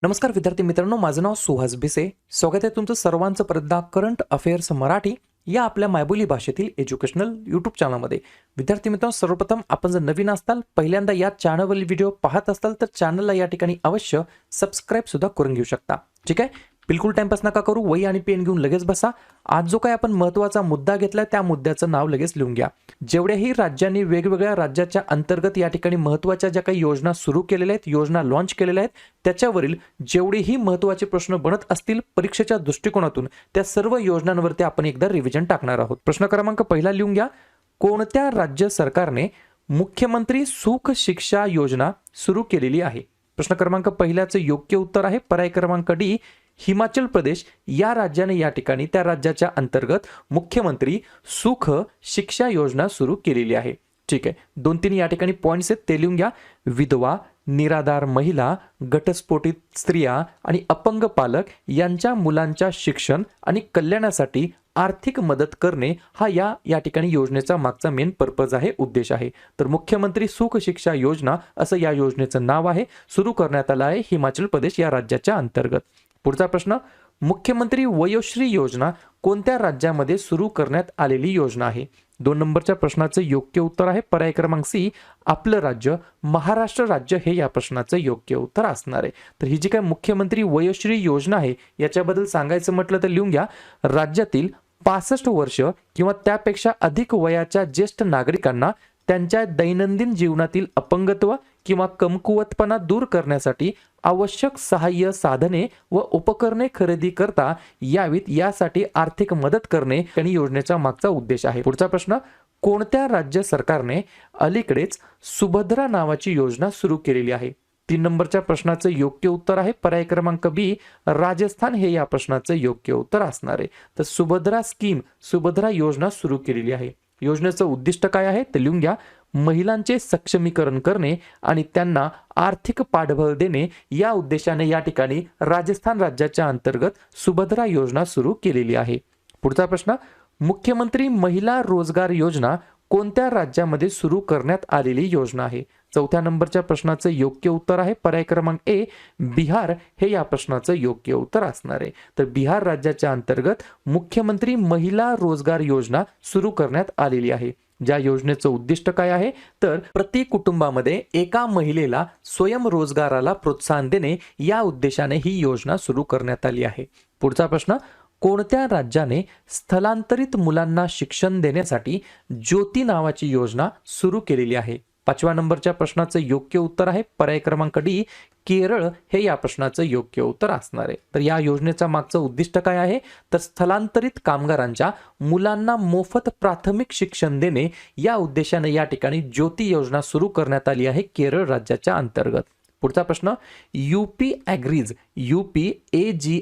नमस्कार विद्यार्थी मित्रांनो, माझं नाव सुहास भिसे. स्वागत आहे तुमचं सर्वांचं परत करंट अफेअर्स मराठी या आपल्या मायबोली भाषेतील एज्युकेशनल यूट्यूब चॅनलमध्ये. विद्यार्थी मित्रांनो, सर्वप्रथम आपण जर नवीन असताल, पहिल्यांदा या चॅनलवरील व्हिडिओ पाहत असाल तर चॅनलला या ठिकाणी अवश्य सबस्क्राईब सुद्धा करून घेऊ शकता. ठीक आहे, बिलकुल टाइमपास नका करू, वही आणि पेन घेऊन लगेच बसा. आज जो काही आपण महत्त्वाचा मुद्दा घेतला त्या मुद्द्याचं नाव लगेच लिहून घ्या. जेवढ्याही राज्यांनी वेगवेगळ्या राज्याच्या अंतर्गत या ठिकाणी महत्त्वाच्या ज्या काही योजना सुरू केलेल्या आहेत, योजना लॉन्च केलेल्या आहेत, त्याच्यावरील जेवढेही महत्त्वाचे प्रश्न बनत असतील परीक्षेच्या दृष्टिकोनातून त्या सर्व योजनांवरती आपण एकदा रिव्हिजन टाकणार आहोत. प्रश्न क्रमांक पहिला लिहून घ्या. कोणत्या राज्य सरकारने मुख्यमंत्री सुख शिक्षा योजना सुरू केलेली आहे? प्रश्न क्रमांक पहिल्याचं योग्य उत्तर आहे पर्याय क्रमांक डी, हिमाचल प्रदेश या राज्याने या ठिकाणी त्या राज्याच्या अंतर्गत मुख्यमंत्री सुख शिक्षा योजना सुरू केलेली आहे. ठीक आहे, 2-3 या ठिकाणी पॉइंट्स आहेत ते लिहून घ्या. विधवा, निराधार महिला, घटस्फोटित स्त्रिया आणि अपंग पालक यांच्या मुलांच्या शिक्षण आणि कल्याणासाठी आर्थिक मदत करणे हा या ठिकाणी योजनेचा मागचा मेन पर्पज आहे, उद्देश आहे. तर मुख्यमंत्री सुख शिक्षा योजना असं या योजनेचं नाव आहे. सुरू करण्यात आलं आहे हिमाचल प्रदेश या राज्याच्या अंतर्गत. पुढचा प्रश्न, मुख्यमंत्री वयोश्री योजना कोणत्या राज्यामध्ये सुरू करण्यात आलेली योजना आहे? 2 नंबरच्या प्रश्नाचं योग्य उत्तर आहे पर्याय क्रमांक सी, आपलं राज्य महाराष्ट्र राज्य हे या प्रश्नाचं योग्य उत्तर असणार आहे. तर ही जी काय मुख्यमंत्री वयोश्री योजना आहे याच्याबद्दल सांगायचं म्हटलं तर लिहून घ्या. राज्यातील 65 वर्ष किंवा त्यापेक्षा अधिक वयाच्या ज्येष्ठ नागरिकांना त्यांच्या दैनंदिन जीवनातील अपंगत्व किंवा कमकुवतपणा दूर करण्यासाठी आवश्यक सहाय्य साधने व उपकरणे खरेदी करता यावीत यासाठी आर्थिक मदत करणे या योजनेचा मागचा उद्देश आहे. पुढचा प्रश्न, कोणत्या राज्य सरकारने अलीकडेच सुभद्रा नावाची योजना सुरू केलेली आहे? 3 नंबरच्या प्रश्नाचं योग्य उत्तर आहे पर्याय क्रमांक बी, राजस्थान हे या प्रश्नाचं योग्य उत्तर असणार आहे. तर सुभद्रा स्कीम, सुभद्रा योजना सुरू केलेली आहे. योजनेचं उद्दिष्ट काय आहे ते लिहून घ्या. महिलांचे सक्षमीकरण करणे आणि त्यांना आर्थिक पाठबळ देणे या उद्देशाने या ठिकाणी राजस्थान राज्याच्या अंतर्गत सुभद्रा योजना सुरू केलेली आहे. पुढचा प्रश्न, मुख्यमंत्री महिला रोजगार योजना कोणत्या राज्यामध्ये सुरू करण्यात आलेली योजना आहे? 4थ्या नंबरच्या प्रश्नाचं योग्य उत्तर आहे पर्याय क्रमांक ए, बिहार हे या प्रश्नाचं योग्य उत्तर असणार आहे. तर बिहार राज्याच्या अंतर्गत मुख्यमंत्री महिला रोजगार योजना सुरू करण्यात आलेली आहे. ज्या योजनेचं उद्दिष्ट काय आहे तर प्रति कुटुंबामध्ये एका महिलेला स्वयंरोजगाराला प्रोत्साहन देणे या उद्देशाने ही योजना सुरू करण्यात आली आहे. पुढचा प्रश्न, कोणत्या राज्याने स्थलांतरित मुलांना शिक्षण देण्यासाठी ज्योती नावाची योजना सुरू केलेली आहे? 5व्या नंबरच्या प्रश्नाचं योग्य उत्तर आहे पर्याय क्रमांक डी, केरळ हे या प्रश्नाचं योग्य उत्तर असणार आहे. तर या योजनेचा मागचं उद्दिष्ट काय आहे तर स्थलांतरित कामगारांच्या मुलांना मोफत प्राथमिक शिक्षण देणे या उद्देशाने या ठिकाणी ज्योती योजना सुरू करण्यात आली आहे केरळ राज्याच्या अंतर्गत. पुढचा प्रश्न, यूपी ॲग्रीज, UPAGREES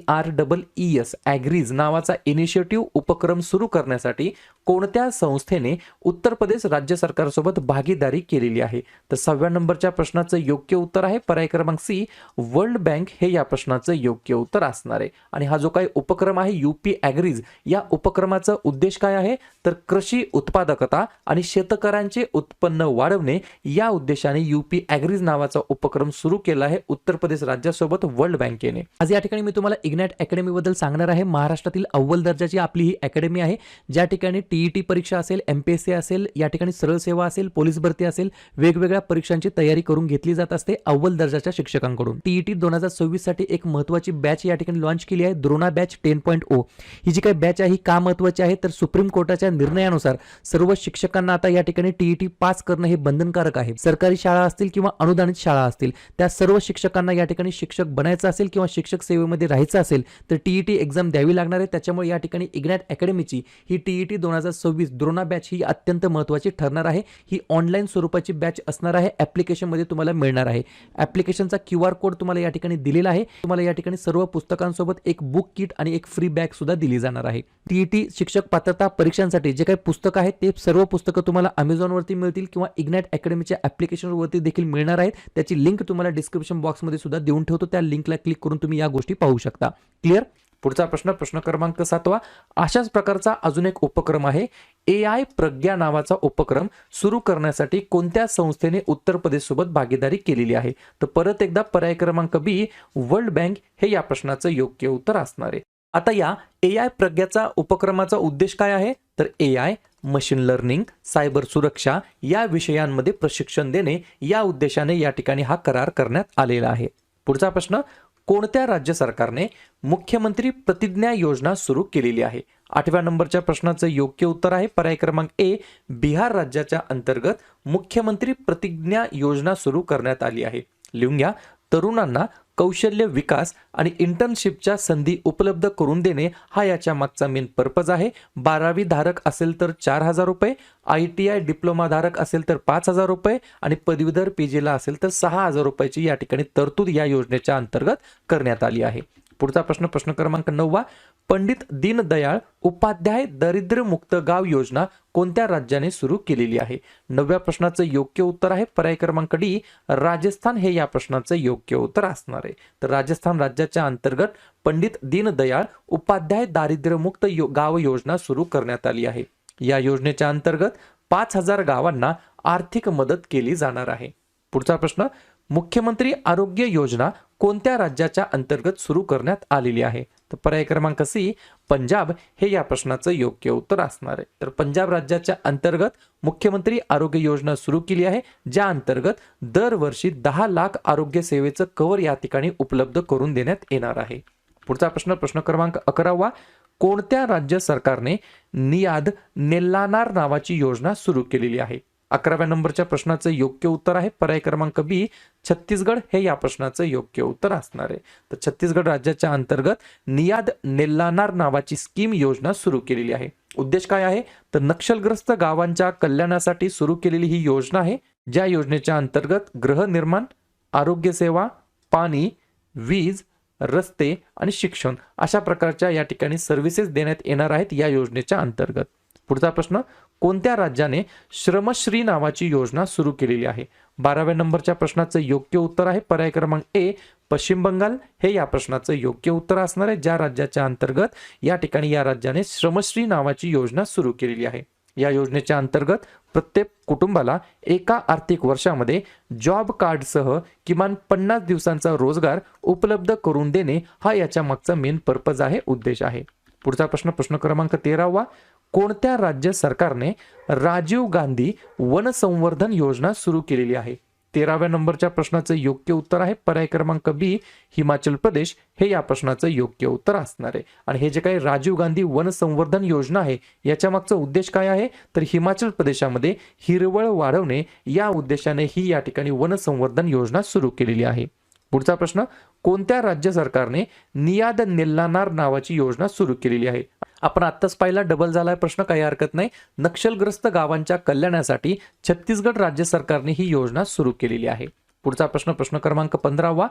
ॲग्रीज नावाचा इनिशिएटिव्ह उपक्रम सुरू करण्यासाठी कोणत्या संस्थेने उत्तर प्रदेश राज्य सरकारसोबत भागीदारी केलेली आहे? तर 6व्या नंबरच्या प्रश्नाचं योग्य उत्तर आहे पर्याय क्रमांक सी, वर्ल्ड बँक हे या प्रश्नाचं योग्य उत्तर असणार आहे. आणि हा जो काही उपक्रम आहे यूपी ॲग्रीज, या उपक्रमाचा उद्देश काय आहे तर कृषी उत्पादकता आणि शेतकऱ्यांचे उत्पन्न वाढवणे या उद्देशाने यूपी ॲग्रीज नावाचा उपक्रम सुरू केला आहे उत्तर प्रदेश राज्यासोबत वर्ल्ड बँकेने. आज या ठिकाणी मी तुम्हाला इग्नाइट अकॅडमी बद्दल सांगणार आहे. महाराष्ट्रातील अव्वल दर्जाची आपली ही अकॅडमी आहे, ज्या ठिकाणी टीईटी परीक्षा असेल, MPSC असेल, या ठिकाणी सरळ सेवा असेल, पोलीस भरती असेल, वेगवेगळ्या परीक्षांची तयारी करून घेतली जात असते अव्वल दर्जाच्या शिक्षकांकडून. टीईटी 2026 साठी एक महत्त्वाची बॅच या ठिकाणी लॉन्च केली आहे, द्रोणा बॅच 10.0. ही जी काही बॅच आहे ही का महत्त्वाची आहे तर सुप्रीम कोर्टाच्या निर्णयानुसार सर्व शिक्षकांना आता या ठिकाणी टीईटी पास करणं हे बंधनकारक आहे. सरकारी शाळा असतील किंवा अनुदानित शाळा असतील त्या सर्व शिक्षकांना या ठिकाणी शिक्षक बनायचं असेल किंवा शिक्षक सेवेमध्ये राहायचं असेल तर टीईटी एक्झाम द्यावी लागणार आहे. त्याच्यामुळे या ठिकाणी इग्नाइट अकॅडमीची ही टीईटी 2026 द्रोणा बॅच ही अत्यंत महत्त्वाची ठरणार आहे. ही ऑनलाईन स्वरूपाची बॅच असणार आहे, ॲप्लिकेशनमध्ये तुम्हाला मिळणार आहे. ॲप्लिकेशनचा QR कोड तुम्हाला या ठिकाणी दिलेला आहे. तुम्हाला या ठिकाणी सर्व पुस्तकांसोबत एक बुक किट आणि एक फ्री बॅग सुद्धा दिली जाणार आहे. टीईटी शिक्षक पात्रता परीक्षांसाठी जे काही पुस्तकं आहेत ते सर्व पुस्तकं तुम्हाला Amazonवरती मिळतील किंवा इग्नाइट अकॅडमीच्या ॲप्लिकेशनवरती देखील मिळणार आहेत. त्याची लिंक तुम्हाला डिस्क्रिप्शन बॉक्समध्ये सुद्धा देऊन ठेवतो. त्या लिंकला क्लिक करून तुम्ही या गोष्टी पाहू शकता. क्लिअर? पुढचा प्रश्न, प्रश्न क्रमांक 7वा. अशाच प्रकारचा अजून एक उपक्रम आहे. AI प्रज्ञा नावाचा उपक्रम सुरू करण्यासाठी कोणत्या संस्थेने उत्तर प्रदेश सोबत भागीदारी केलेली आहे? तर परत एकदा पर्याय क्रमांक बी, वर्ल्ड बँक हे या प्रश्नाचं योग्य उत्तर असणार आहे. आता या AI प्रज्ञाचा उपक्रमाचा उद्देश काय आहे? तर AI, मशीन लर्निंग, सायबर सुरक्षा या विषयांमध्ये प्रशिक्षण देणे या उद्देशाने या ठिकाणी हा करार करण्यात आलेला आहे. पुढचा प्रश्न, कोणत्या राज्य सरकारने मुख्यमंत्री प्रतिज्ञा योजना सुरू केलेली आहे? 8व्या नंबरच्या प्रश्नाचं योग्य उत्तर आहे पर्याय क्रमांक ए, बिहार राज्याच्या अंतर्गत मुख्यमंत्री प्रतिज्ञा योजना सुरू करण्यात आली आहे. लिहून घ्या. तरुणांना कौशल्य विकास आणि इंटर्नशिपच्या संधी उपलब्ध करून देणे हा याच्या मागचा मेन पर्पज आहे. 12वी धारक असेल तर 4,000 रुपये, ITI डिप्लोमा धारक असेल तर 5,000 रुपये आणि पदवीधर PGला असेल तर 6,000 रुपयाची या ठिकाणी तरतूद या योजनेच्या अंतर्गत करण्यात आली आहे. पुढचा प्रश्न, प्रश्न क्रमांक 9वा. पंडित दीनदयाळ उपाध्याय दारिद्र्यमुक्त गाव योजना कोणत्या राज्याने सुरू केलेली आहे? 9व्या प्रश्नाचं योग्य उत्तर आहे पर्याय क्रमांक डी, राजस्थान हे या प्रश्नाचं योग्य उत्तर असणार आहे. तर राजस्थान राज्याच्या अंतर्गत पंडित दीनदयाळ उपाध्याय दारिद्र्यमुक्त गाव योजना सुरू करण्यात आली आहे. या योजनेच्या अंतर्गत 5,000 गावांना आर्थिक मदत केली जाणार आहे. पुढचा प्रश्न, मुख्यमंत्री आरोग्य योजना कोणत्या राज्याच्या अंतर्गत सुरू करण्यात आलेली आहे? तर पर्याय क्रमांक सी, पंजाब हे या प्रश्नाचं योग्य उत्तर असणार आहे. तर पंजाब राज्याच्या अंतर्गत मुख्यमंत्री आरोग्य योजना सुरू केली आहे, ज्या अंतर्गत दरवर्षी 10 लाख आरोग्य सेवेचं कव्हर या ठिकाणी उपलब्ध करून देण्यात येणार आहे. पुढचा प्रश्न, प्रश्न क्रमांक 11वा. कोणत्या राज्य सरकारने नियाद नेल्लानार नावाची योजना सुरू केलेली आहे? 11व्या नंबरच्या प्रश्नाचं योग्य उत्तर आहे पर्याय क्रमांक बी, छत्तीसगड हे या प्रश्नाचं योग्य उत्तर असणार आहे. तर छत्तीसगड राज्याच्या अंतर्गत नियाद नेल्लानार नावाची स्कीम योजना सुरू केलेली आहे. उद्देश काय आहे? तर नक्षलग्रस्त गावांच्या कल्याणासाठी सुरू केलेली ही योजना आहे, ज्या योजनेच्या अंतर्गत गृहनिर्माण, आरोग्य सेवा, पाणी, वीज, रस्ते आणि शिक्षण अशा प्रकारच्या या ठिकाणी सर्व्हिसेस देण्यात येणार आहेत या योजनेच्या अंतर्गत. पुढचा प्रश्न, कोणत्या राज्याने श्रमश्री नावाची योजना सुरू केलेली आहे? 12व्या नंबरच्या प्रश्नाचं योग्य उत्तर आहे पर्याय क्रमांक ए, पश्चिम बंगाल हे या प्रश्नाचं योग्य उत्तर असणार आहे, ज्या राज्याच्या अंतर्गत या ठिकाणी या राज्याने श्रमश्री नावाची योजना सुरू केलेली आहे. या योजनेच्या अंतर्गत प्रत्येक कुटुंबाला एका आर्थिक वर्षामध्ये जॉब कार्डसह किमान 50 दिवसांचा रोजगार उपलब्ध करून देणे हा याच्या मागचा मेन पर्पज आहे, उद्देश आहे. पुढचा प्रश्न, प्रश्न क्रमांक 13वा. कोणत्या राज्य सरकारने राजीव गांधी वन संवर्धन योजना सुरू केलेली आहे? 13व्या नंबरच्या प्रश्नाचं योग्य उत्तर आहे पर्याय क्रमांक बी, हिमाचल प्रदेश हे या प्रश्नाचं योग्य उत्तर असणार आहे. आणि हे जे काही राजीव गांधी वन संवर्धन योजना आहे याच्या मागचा उद्देश काय आहे? तर हिमाचल प्रदेशामध्ये हिरवळ वाढवणे या उद्देशाने ही या ठिकाणी वन संवर्धन योजना सुरू केलेली आहे. पुढचा प्रश्न, कोणत्या राज्य सरकारने नियाद नेल्लानार नावाची योजना सुरू केलेली आहे? आपण आत्ताच पाहिला, डबल झालाय प्रश्न, काही हरकत नाही. नक्षलग्रस्त गावांच्या कल्याणासाठी छत्तीसगड राज्य सरकारने ही योजना सुरू केलेली आहे. पुढचा प्रश्न, प्रश्न क्रमांक 15वा.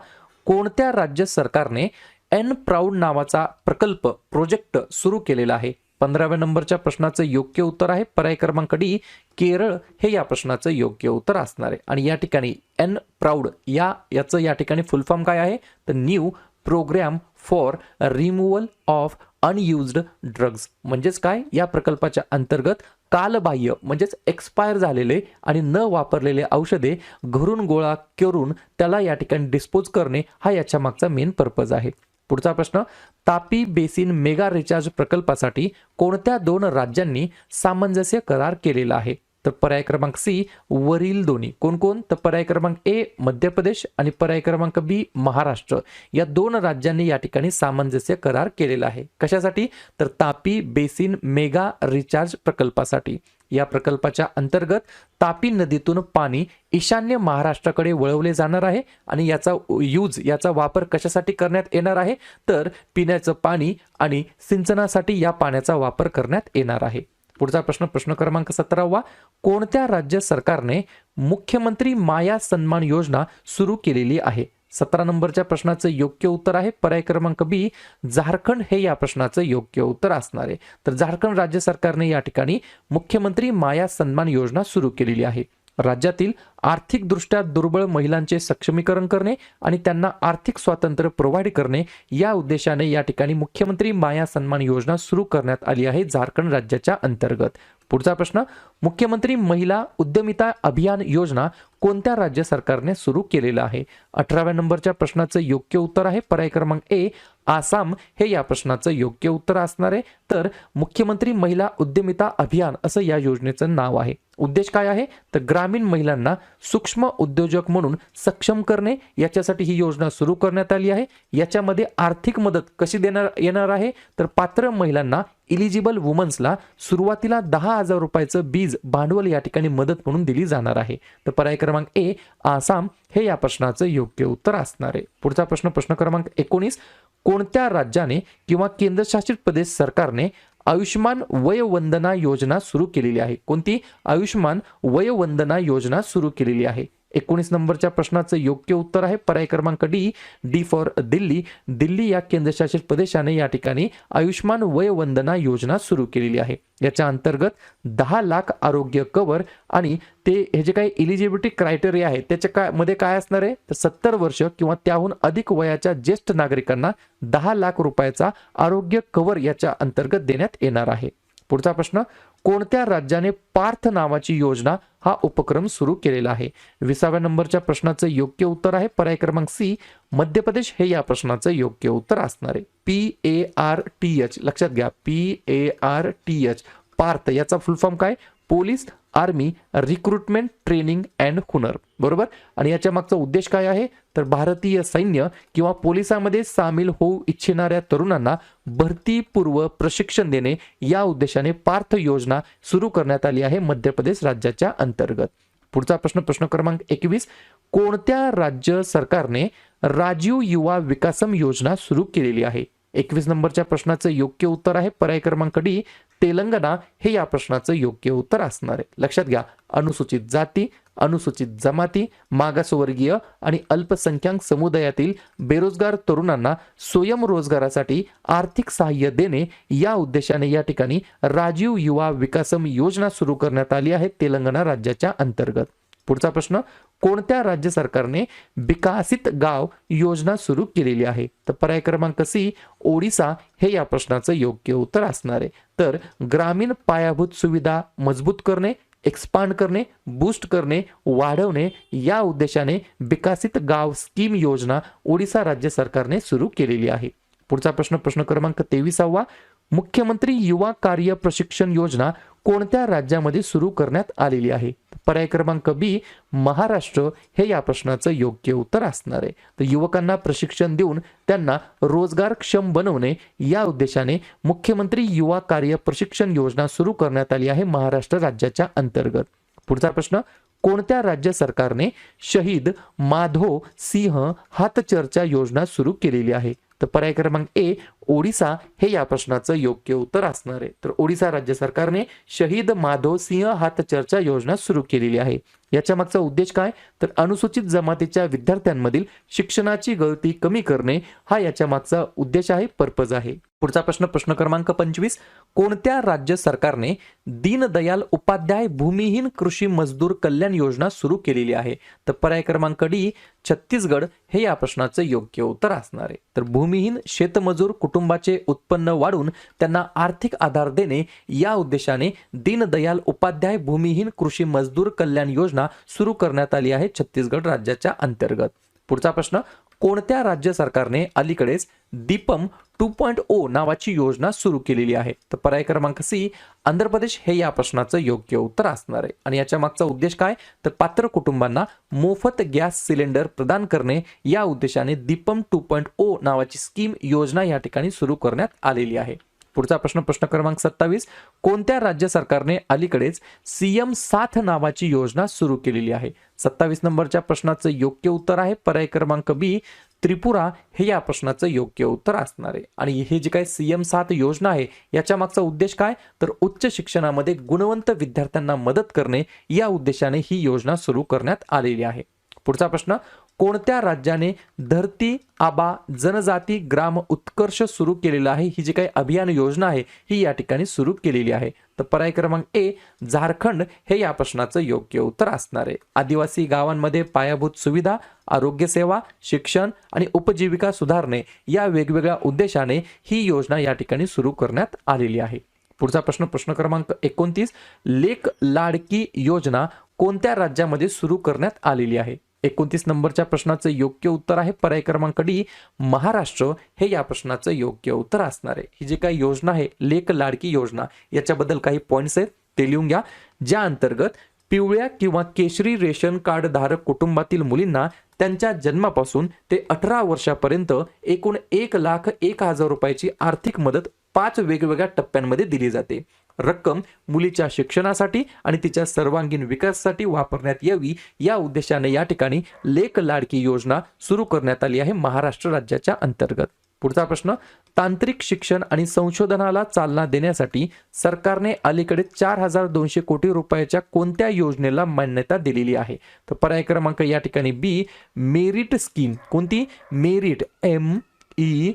कोणत्या राज्य सरकारने एन प्राऊड नावाचा प्रोजेक्ट सुरू केलेला आहे? 15व्या नंबरच्या प्रश्नाचं योग्य उत्तर आहे पर्याय क्रमांक डी, केरळ हे या प्रश्नाचं योग्य उत्तर असणार आहे. आणि या ठिकाणी एन प्राऊड याचं या ठिकाणी फुल फॉर्म काय आहे? तर new program for removal of unused drugs. म्हणजेच काय? या प्रकल्पाच्या अंतर्गत कालबाह्य म्हणजेच एक्सपायर झालेले आणि न वापरलेले औषधे घरून गोळा करून त्याला या ठिकाणी डिस्पोज करणे हा याच्या मागचा मेन पर्पज आहे. पुढचा प्रश्न, तापी बेसिन मेगा रिचार्ज प्रकल्पासाठी कोणत्या 2 राज्यांनी सामंजस्य करार केलेला आहे? तर पर्याय क्रमांक सी, वरील दोन्ही. कोण कोण? तर पर्याय क्रमांक ए, मध्य प्रदेश आणि पर्याय क्रमांक बी, महाराष्ट्र या 2 राज्यांनी या ठिकाणी सामंजस्य करार केलेला आहे. कशासाठी? तर तापी बेसिन मेगा रिचार्ज प्रकल्पासाठी. या प्रकल्पाच्या अंतर्गत तापी नदीतून पाणी ईशान्य महाराष्ट्राकडे वळवले जाणार आहे आणि याचा वापर कशासाठी करण्यात येणार आहे? तर पिण्याचं पाणी आणि सिंचनासाठी या पाण्याचा वापर करण्यात येणार आहे. पुढचा प्रश्न, प्रश्न क्रमांक 17वा. कोणत्या राज्य सरकारने मुख्यमंत्री माया सन्मान योजना सुरू केलेली आहे? 17 नंबरच्या प्रश्नाचं योग्य उत्तर आहे पर्याय क्रमांक बी, झारखंड हे या प्रश्नाचं योग्य उत्तर असणार आहे. तर झारखंड राज्य सरकारने या ठिकाणी मुख्यमंत्री माया सन्मान योजना सुरू केलेली आहे. राज्यातील आर्थिकदृष्ट्या दुर्बळ महिलांचे सक्षमीकरण करणे आणि त्यांना आर्थिक स्वातंत्र्य प्रोव्हाइड करणे या उद्देशाने या ठिकाणी मुख्यमंत्री माया सन्मान योजना सुरू करण्यात आली आहे झारखंड राज्याच्या अंतर्गत. पुढचा प्रश्न, मुख्यमंत्री महिला उद्यमिता अभियान योजना कोणत्या राज्य सरकारने सुरू केलेला आहे? 18व्या नंबरच्या प्रश्नाचं योग्य उत्तर आहे पर्याय क्रमांक ए आसाम हे या प्रश्नाचं योग्य उत्तर असणार आहे. तर मुख्यमंत्री महिला उद्यमिता अभियान असं या योजनेचं नाव आहे. उद्देश काय आहे तर ग्रामीण महिलांना सूक्ष्म उद्योजक म्हणून सक्षम करणे याच्यासाठी ही योजना सुरू करण्यात आली आहे. याच्यामध्ये आर्थिक मदत कशी येणार आहे तर पात्र महिलांना इलिजिबल वुमन्सला सुरुवातीला 10,000 रुपयाचं बीज भांडवल या ठिकाणी मदत म्हणून दिली जाणार आहे. तर पर्याय क्रमांक ए आसाम हे या प्रश्नाचं योग्य उत्तर असणार आहे. पुढचा प्रश्न, प्रश्न क्रमांक 19, कोणत्या राज्याने किंवा केंद्रशासित प्रदेश सरकारने आयुष्मान वयवंदना योजना सुरू केलेली आहे? कोणती? आयुष्मान वयवंदना योजना सुरू केलेली आहे. 19 नंबरच्या प्रश्नाचं योग्य उत्तर आहे पर्याय क्रमांक डी फॉर दिल्ली. दिल्ली या केंद्रशासित प्रदेशाने या ठिकाणी आयुष्मान वयवंदना योजना सुरू केलेली आहे. याच्या अंतर्गत 10 लाख आरोग्य कव्हर आणि ते हे जे काही इलिजिबिलिटी क्रायटेरिया आहे त्याच्या मध्ये काय असणार आहे तर 70 वर्ष किंवा त्याहून अधिक वयाच्या ज्येष्ठ नागरिकांना 10 लाख रुपयाचा आरोग्य कव्हर याच्या अंतर्गत देण्यात येणार आहे. पुढचा प्रश्न, कोणत्या राज्याने पार्थ नावाची योजना हा उपक्रम सुरू केलेला आहे? 20व्या नंबरच्या प्रश्नाचं योग्य उत्तर आहे पर्याय क्रमांक सी मध्य प्रदेश हे या प्रश्नाचं योग्य उत्तर असणार आहे. PARTH लक्षात घ्या, PARTH पार्थ याचा फुल फॉर्म काय? Police army recruitment training and हुनर, बरोबर. आणि याच्या मागचा उद्देश काय आहे तर भारतीय सैन्य किंवा पोलिसांमध्ये सामील होऊ इच्छिणाऱ्या तरुणांना भरतीपूर्व प्रशिक्षण देणे या उद्देशाने पार्थ योजना सुरू करण्यात आली आहे मध्य प्रदेश राज्याच्या अंतर्गत. पुढचा प्रश्न, प्रश्न क्रमांक 21, कोणत्या राज्य सरकारने राजीव युवा विकासम योजना सुरू केलेली आहे? 21 नंबरच्या प्रश्नाचं योग्य उत्तर आहे पर्याय क्रमांक डी तेलंगणा हे या प्रश्नाचं योग्य उत्तर असणार आहे. लक्षात घ्या, अनुसूचित जाती, अनुसूचित जमाती, मागासवर्गीय आणि अल्पसंख्याक समुदायातील बेरोजगार तरुणांना स्वयंरोजगारासाठी आर्थिक सहाय्य देणे या उद्देशाने या ठिकाणी राजीव युवा विकासम योजना सुरू करण्यात आली आहे तेलंगणा राज्याच्या अंतर्गत. पुढचा प्रश्न, कोणत्या राज्य सरकारने विकसित गाव योजना सुरू केलेली आहे? तर पर्याय क्रमांक सी ओडिसा हे या प्रश्नाचं योग्य उत्तर असणार आहे. तर ग्रामीण पायाभूत सुविधा मजबूत करणे, एक्सपांड करणे, बूस्ट करणे, वाढवणे या उद्देशाने विकसित गाव स्कीम योजना ओडिसा राज्य सरकारने सुरू केलेली आहे. पुढचा प्रश्न, प्रश्न क्रमांक 23वा, मुख्यमंत्री युवा कार्य प्रशिक्षण योजना कोणत्या राज्यामध्ये सुरू करण्यात आलेली आहे? पर्याय क्रमांक बी महाराष्ट्र हे या प्रश्नाचं योग्य उत्तर असणार आहे. तर युवकांना प्रशिक्षण देऊन त्यांना रोजगारक्षम बनवणे या उद्देशाने मुख्यमंत्री युवा कार्य प्रशिक्षण योजना सुरू करण्यात आली आहे महाराष्ट्र राज्याच्या अंतर्गत. पुढचा प्रश्न, कोणत्या राज्य सरकारने शहीद माधो सिंह हातचर्चा योजना सुरू केलेली आहे? तर पर्याय क्रमांक ए ओडिसा हे या प्रश्नाचं योग्य उत्तर असणार आहे. तर ओडिसा राज्य सरकारने शहीद माधव सिंह हातचर्चा योजना सुरू केलेली आहे. याच्या मागचा उद्देश काय तर अनुसूचित जमातीच्या विद्यार्थ्यांमधील शिक्षणाची गळती कमी करणे हा याच्या मागचा उद्देश आहे, पर्पज आहे. पुढचा प्रश्न, प्रश्न क्रमांक 25, कोणत्या राज्य सरकारने दीनदयाल उपाध्याय भूमिहीन कृषी मजदूर कल्याण योजना सुरू केलेली आहे? तर पर्याय क्रमांक डी छत्तीसगड हे या प्रश्नाचं योग्य उत्तर असणार आहे. तर भूमिहीन शेतमजूर कुटुंबाचे उत्पन्न वाढवून त्यांना आर्थिक आधार देणे या उद्देशाने दीनदयाल उपाध्याय भूमिहीन कृषी मजदूर कल्याण योजना सुरू करण्यात आली आहे छत्तीसगड राज्याच्या अंतर्गत. पुढचा प्रश्न, कोणत्या राज्य सरकारने अलीकडेच दीपम 2.0 नावाची योजना सुरू केलेली आहे? तर पर्याय क्रमांक सी आंध्र प्रदेश हे या प्रश्नाचं योग्य उत्तर असणार आहे. आणि याच्या मागचा उद्देश काय तर पात्र कुटुंबांना मोफत गॅस सिलेंडर प्रदान करणे या उद्देशाने दीपम 2.0 नावाची स्कीम योजना या ठिकाणी सुरू करण्यात आलेली आहे. पुढचा प्रश्न, प्रश्न क्रमांक 27, कोणत्या राज्य सरकारने अलीकडेच सीएम साथ नावाची योजना सुरू केलेली आहे? 27 नंबरच्या प्रश्नाचं योग्य उत्तर आहे पर्याय क्रमांक बी त्रिपुरा हे या प्रश्नाचं योग्य उत्तर असणार आहे. आणि हे जे काही सीएम साथ योजना आहे याच्या मागचा उद्देश काय तर उच्च शिक्षणामध्ये गुणवंत विद्यार्थ्यांना मदत करणे या उद्देशाने ही योजना सुरू करण्यात आलेली आहे. पुढचा प्रश्न, कोणत्या राज्याने धरती आबा जनजाती ग्राम उत्कर्ष सुरू केलेला आहे? ही जी काही अभियान योजना आहे ही या ठिकाणी सुरू केलेली आहे. तर पर्याय क्रमांक ए झारखंड हे या प्रश्नाचं योग्य उत्तर असणार आहे. आदिवासी गावांमध्ये पायाभूत सुविधा, आरोग्य सेवा, शिक्षण आणि उपजीविका सुधारणे या वेगवेगळ्या उद्देशाने ही योजना या ठिकाणी सुरू करण्यात आलेली आहे. पुढचा प्रश्न क्रमांक 29, लेक लाडकी योजना कोणत्या राज्यामध्ये सुरू करण्यात आलेली आहे? 29 नंबरच्या प्रश्नाचं योग्य उत्तर आहे पर्याय क्रमांक डी महाराष्ट्र हे या प्रश्नाचं योग्य उत्तर असणार आहे. ही जी काही योजना आहे लेक लाडकी योजना, याच्याबद्दल काही पॉइंट्स आहेत ते लिहून घ्या. ज्या अंतर्गत पिवळ्या किंवा केशरी रेशन कार्ड धारक कुटुंबातील मुलींना त्यांच्या जन्मापासून ते 18 वर्षापर्यंत एकूण 1,01,000 रुपयाची आर्थिक मदत 5 वेगवेगळ्या टप्प्यांमध्ये दिली जाते. रक्कम मुलीच्या शिक्षणासाठी आणि तिच्या सर्वांगीण विकासासाठी वापरण्यात यावी या उद्देशाने या ठिकाणी लेक लाडकी योजना सुरू करण्यात आली आहे महाराष्ट्र राज्याच्या अंतर्गत. पुढचा प्रश्न, तांत्रिक शिक्षण आणि संशोधनाला चालना देण्यासाठी सरकारने अलीकडे 4,200 कोटी रुपयाच्या कोणत्या योजनेला मान्यता दिलेली आहे? तर पर्याय क्रमांक या ठिकाणी बी मेरिट स्कीम. कोणती? मेरिट, MERIT,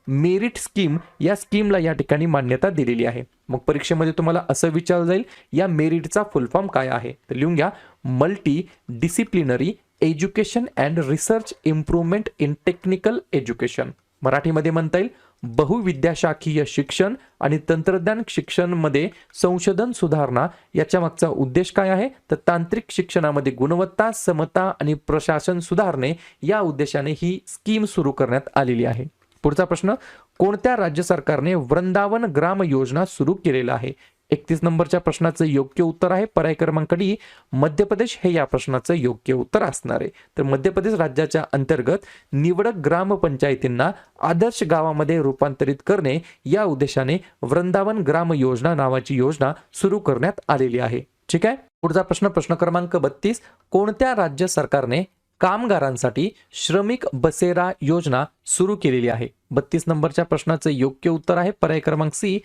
मेरिट स्कीम या स्कीमला या ठिकाणी मान्यता दिलेली आहे. मग परीक्षेमध्ये तुम्हाला असं विचारलं जाईल या मेरिटचा फुल फॉर्म काय आहे? तर लिहून घ्या, multi disciplinary education and research improvement in technical education. मराठीमध्ये म्हणता येईल बहुविद्याशाखीय शिक्षण आणि तंत्रज्ञान शिक्षणमध्ये संशोधन सुधारणा. याच्या मागचा उद्देश काय आहे? तर तांत्रिक शिक्षणामध्ये गुणवत्ता, समता आणि प्रशासन सुधारणे या उद्देशाने ही स्कीम सुरू करण्यात आलेली आहे. पुढचा प्रश्न, कोणत्या राज्य सरकारने वृंदावन ग्राम योजना सुरू केलेला आहे? 31 नंबरच्या प्रश्नाचं योग्य उत्तर आहे पर्याय क्रमांक डी मध्य प्रदेश हे या प्रश्नाचं योग्य उत्तर असणार आहे. तर मध्य प्रदेश राज्याच्या अंतर्गत निवडक ग्रामपंचायतींना आदर्श गावामध्ये रूपांतरित करणे या उद्देशाने वृंदावन ग्राम योजना नावाची योजना सुरू करण्यात आलेली आहे. ठीक आहे. पुढचा प्रश्न क्रमांक 32, कोणत्या राज्य सरकारने कामगारांसाठी श्रमिक बसेरा योजना सुरू केलेली आहे? 32 नंबरच्या प्रश्नाचं योग्य उत्तर आहे पर्याय क्रमांक सी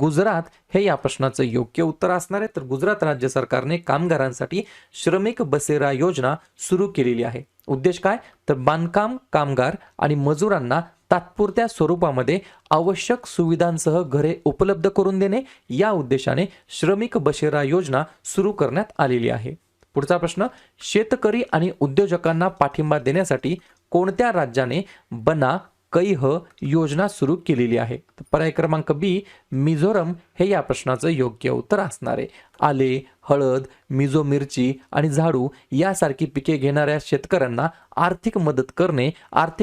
गुजरात हे या प्रश्नाचं योग्य उत्तर असणार आहे. तर गुजरात राज्य सरकारने कामगारांसाठी श्रमिक बसेरा योजना सुरू केलेली आहे. उद्देश काय? तर बांधकाम कामगार आणि मजुरांना तात्पुरत्या स्वरूपामध्ये आवश्यक सुविधांसह घरे उपलब्ध करून देणे या उद्देशाने श्रमिक बसेरा योजना सुरू करण्यात आलेली आहे. पुढचा प्रश्न, शेतकरी आणि उद्योजकांना पाठिंबा देण्यासाठी कोणत्या राज्याने बना कैह योजना सुरू केलेली आहे? तर पर्याय क्रमांक बी मिझोरम हे या प्रश्नाचं योग्य उत्तर असणार आहे. आले, हळद, मिझो मिरची आणि झाडू यासारखी पिके घेणाऱ्या शेतकऱ्यांना आर्थिक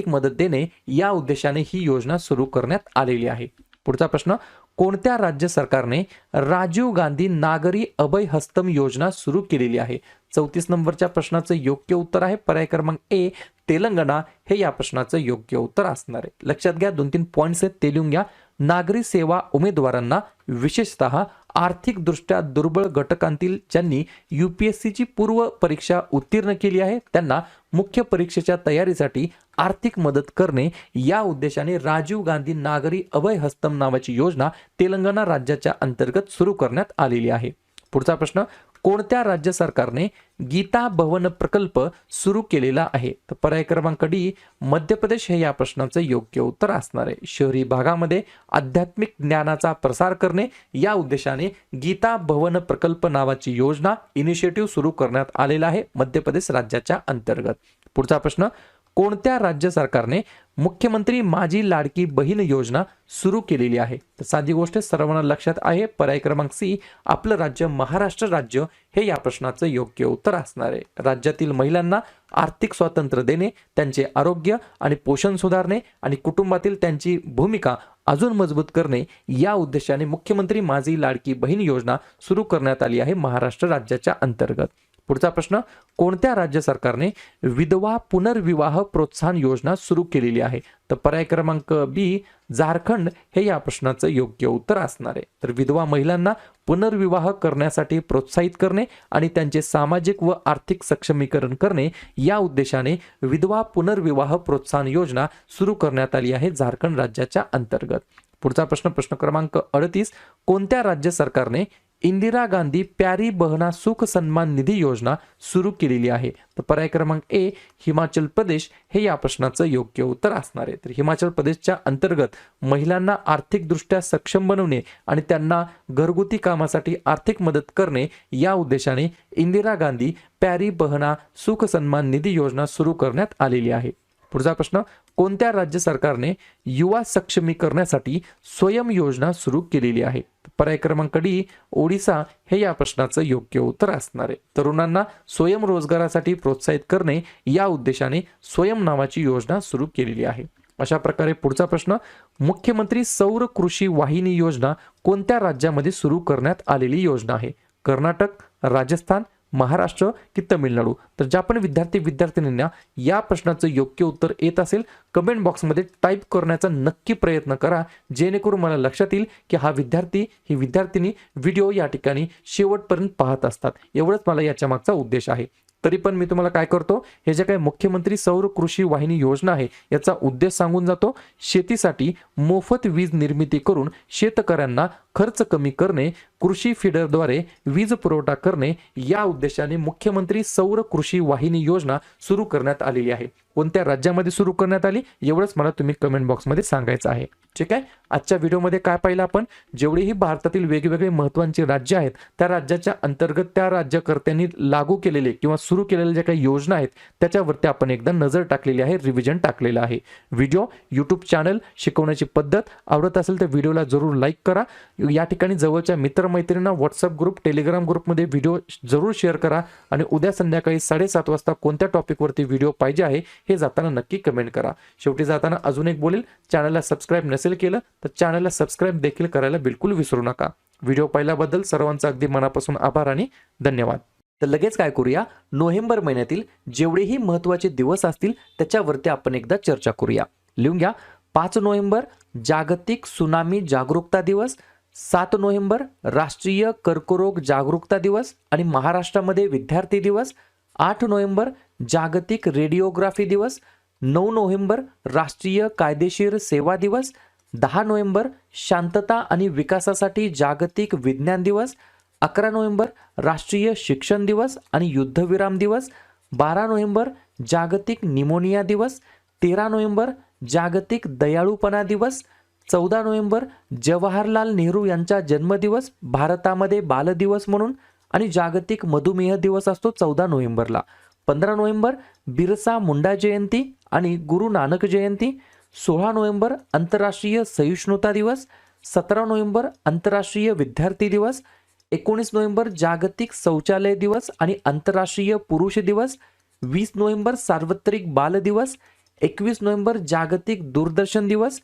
मदत देणे या उद्देशाने ही योजना सुरू करण्यात आलेली आहे. पुढचा प्रश्न, कोणत्या राज्य सरकारने राजीव गांधी नागरी अभय हस्तम योजना सुरू केलेली आहे? 34 नंबरच्या प्रश्नाचं योग्य उत्तर आहे पर्याय क्रमांक ए तेलंगणा हे या प्रश्नाचं योग्य उत्तर असणार आहे. लक्षात घ्या, 2-3 पॉइंट्स आहेत ते लिहून घ्या. नागरी सेवा उमेदवारांना विशेषतः आर्थिकदृष्ट्या दुर्बळ घटकांतील ज्यांनी UPSCची पूर्व परीक्षा उत्तीर्ण केली आहे त्यांना मुख्य परीक्षेच्या तयारीसाठी आर्थिक मदत करणे या उद्देशाने राजीव गांधी नागरी अभय हस्तम नावाची योजना तेलंगणा राज्याच्या अंतर्गत सुरू करण्यात आलेली आहे. पुढचा प्रश्न, कोणत्या राज्य सरकारने गीता भवन प्रकल्प सुरू केलेला आहे? तर पर्याय क्रमांक डी मध्य प्रदेश हे या प्रश्नाचं योग्य उत्तर असणार आहे. शहरी भागामध्ये आध्यात्मिक ज्ञानाचा प्रसार करणे या उद्देशाने गीता भवन प्रकल्प नावाची योजना इनिशिएटिव्ह सुरू करण्यात आलेला आहे मध्य प्रदेश राज्याच्या अंतर्गत. पुढचा प्रश्न, कोणत्या राज्य सरकारने मुख्यमंत्री माझी लाडकी बहीण योजना सुरू केलेली आहे? तर साधी गोष्ट सर्वांना लक्षात आहे पर्याय क्रमांक सी आपलं राज्य महाराष्ट्र राज्य हे या प्रश्नाचं योग्य उत्तर असणार आहे. राज्यातील महिलांना आर्थिक स्वातंत्र्य देणे, त्यांचे आरोग्य आणि पोषण सुधारणे आणि कुटुंबातील त्यांची भूमिका अजून मजबूत करणे या उद्देशाने मुख्यमंत्री माझी लाडकी बहीण योजना सुरू करण्यात आली आहे महाराष्ट्र राज्याच्या अंतर्गत. पुढचा प्रश्न, कोणत्या राज्य सरकारने विधवा पुनर्विवाह प्रोत्साहन योजना सुरू केलेली आहे? तर पर्याय क्रमांक बी झारखंड हे या प्रश्नाचं योग्य उत्तर असणार आहे. तर विधवा महिलांना पुनर्विवाह करण्यासाठी प्रोत्साहित करणे आणि त्यांचे सामाजिक व आर्थिक सक्षमीकरण करणे या उद्देशाने विधवा पुनर्विवाह प्रोत्साहन योजना सुरू करण्यात आली आहे झारखंड राज्याच्या अंतर्गत. पुढचा प्रश्न क्रमांक 38, कोणत्या राज्य सरकारने इंदिरा गांधी प्यारी बहना सुख सन्मान निधी योजना सुरू केलेली आहे? तर पर्याय क्रमांक ए हिमाचल प्रदेश हे या प्रश्नाचं योग्य उत्तर असणार आहे. तर हिमाचल प्रदेशच्या अंतर्गत महिलांना आर्थिकदृष्ट्या सक्षम बनवणे आणि त्यांना घरगुती कामासाठी आर्थिक मदत करणे या उद्देशाने इंदिरा गांधी प्यारी बहना सुख सन्मान निधी योजना सुरू करण्यात आलेली आहे. पुढचा प्रश्न, कोणत्या राज्य सरकारने युवा सक्षमीकरणासाठी स्वयं योजना सुरू केलेली आहे? पर्याय क्रमांक डी ओडिसा हे या प्रश्नाचं योग्य उत्तर असणार आहे. तरुणांना स्वयंरोजगारासाठी प्रोत्साहित करणे या उद्देशाने स्वयं नावाची योजना सुरू केलेली आहे. अशा प्रकारे पुढचा प्रश्न, मुख्यमंत्री सौर कृषी वाहिनी योजना कोणत्या राज्यामध्ये सुरू करण्यात आलेली योजना आहे? कर्नाटक, राजस्थान, महाराष्ट्र की तमिळनाडू? तर ज्या पण विद्यार्थ्यांना या प्रश्नाचं योग्य उत्तर येत असेल कमेंट बॉक्समध्ये टाईप करण्याचा नक्की प्रयत्न करा, जेणेकरून मला लक्षात येईल की हा विद्यार्थी ही विद्यार्थिनी व्हिडिओ या ठिकाणी शेवटपर्यंत पाहत असतात. एवढंच मला याच्या मागचा उद्देश आहे. तरी पण मी तुम्हाला काय करतो, हे जे काही मुख्यमंत्री सौर कृषी वाहिनी योजना आहे याचा उद्देश सांगून जातो. शेतीसाठी मोफत वीज निर्मिती करून शेतकऱ्यांना खर्च कमी करणे, कृषी फीडरद्वारे वीज पुरवठा करणे या उद्देशाने मुख्यमंत्री सौर कृषी वाहिनी योजना सुरू करण्यात आलेली आहे. कोणत्या राज्यामध्ये सुरू करण्यात आली एवढंच मला तुम्ही कमेंट बॉक्समध्ये सांगायचं आहे. ठीक आहे. आजच्या व्हिडिओमध्ये काय पाहिलं आपण, जेवढेही भारतातील वेगवेगळे महत्त्वाचे राज्य आहेत त्या राज्याच्या अंतर्गत त्या राज्यकर्त्यांनी लागू केलेले किंवा सुरू केलेल्या ज्या काही योजना आहेत त्याच्यावरती आपण एकदा नजर टाकलेली आहे, रिव्हिजन टाकलेलं आहे. व्हिडिओ, यूट्यूब चॅनल, शिकवण्याची पद्धत आवडत असेल तर व्हिडिओला जरूर लाईक करा. या ठिकाणी जवळच्या मित्रमैत्रिणींना व्हॉट्सअप ग्रुप, टेलिग्राम ग्रुपमध्ये व्हिडिओ जरूर शेअर करा आणि उद्या संध्याकाळी 7:30 वाजता कोणत्या टॉपिकवरती व्हिडिओ पाहिजे आहे हे जाताना नक्की कमेंट करा. शेवटी जाताना अजून एक बोलेल, चॅनलला सबस्क्राईब नसेल केलं तर चॅनलला सबस्क्राईब देखील करायला बिलकुल विसरू नका. व्हिडिओ पाहिल्याबद्दल सर्वांचा अगदी मनापासून आभार आणि धन्यवाद. तर लगेच काय करूया, नोव्हेंबर महिन्यातील जेवढेही महत्त्वाचे दिवस असतील त्याच्यावरती आपण एकदा चर्चा करूया. लिहून घ्या. 5 नोव्हेंबर जागतिक सुनामी जागरूकता दिवस, 7 नोव्हेंबर राष्ट्रीय कर्करोग जागरूकता दिवस आणि महाराष्ट्रामध्ये विद्यार्थी दिवस, 8 नोव्हेंबर जागतिक रेडिओग्राफी दिवस, 9 नोव्हेंबर राष्ट्रीय कायदेशीर सेवा दिवस, 10 नोव्हेंबर शांतता आणि विकासासाठी जागतिक विज्ञान दिवस, 11 नोव्हेंबर राष्ट्रीय शिक्षण दिवस आणि युद्धविराम दिवस, 12 नोव्हेंबर जागतिक निमोनिया दिवस, 13 नोव्हेंबर जागतिक दयाळूपणा दिवस, 14 नोव्हेंबर जवाहरलाल नेहरू यांचा जन्मदिवस भारतामध्ये बालदिवस म्हणून आणि जागतिक मधुमेह दिवस असतो 14 नोव्हेंबरला, 15 नोव्हेंबर बिरसा मुंडा जयंती आणि गुरु नानक जयंती, 16 नोव्हेंबर आंतरराष्ट्रीय सहिष्णुता दिवस, 17 नोव्हेंबर आंतरराष्ट्रीय विद्यार्थी दिवस, 19 नोव्हेंबर जागतिक शौचालय दिवस आणि आंतरराष्ट्रीय पुरुष दिवस, 20 नोव्हेंबर सार्वत्रिक बाल दिवस, 21 नोव्हेंबर जागतिक दूरदर्शन दिवस,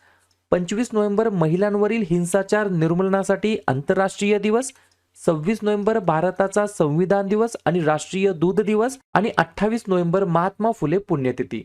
25 नोव्हेंबर महिलांवरील हिंसाचार निर्मूलनासाठी आंतरराष्ट्रीय दिवस, 26 नोव्हेंबर भारताचा संविधान दिवस आणि राष्ट्रीय दूध दिवस आणि 28 नोव्हेंबर महात्मा फुले पुण्यतिथी.